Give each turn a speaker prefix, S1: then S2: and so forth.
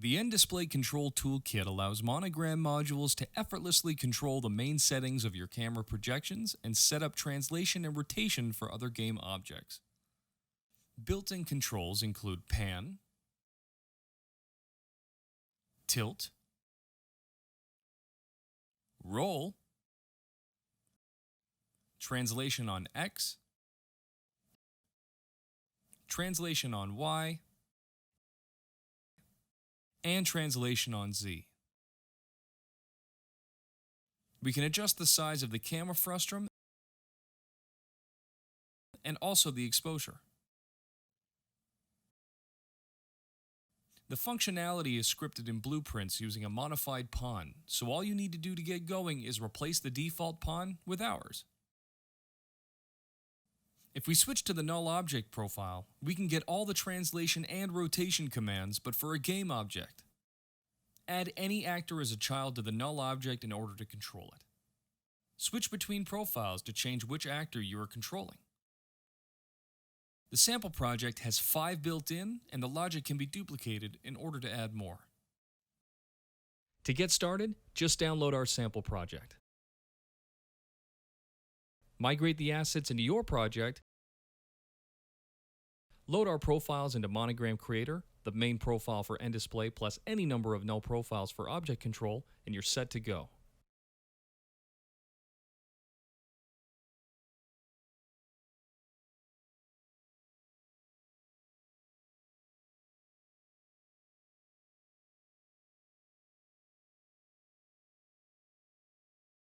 S1: The nDisplay Control Toolkit allows Monogram modules to effortlessly control the main settings of your camera projections and set up translation and rotation for other game objects. Built-in controls include pan, tilt, roll, translation on X, translation on Y, and translation on Z. We can adjust the size of the camera frustum and also the exposure. The functionality is scripted in blueprints using a modified pawn, so all you need to do to get going is replace the default pawn with ours. If we switch to the Null object profile, we can get all the translation and rotation commands, but for a game object. Add any actor as a child to the Null object in order to control it. Switch between profiles to change which actor you are controlling. The sample project has 5 built in, and the logic can be duplicated in order to add more. To get started, just download our sample project. Migrate the assets into your project. Load our profiles into Monogram Creator, the main profile for nDisplay plus any number of Null profiles for object control, and you're set to go.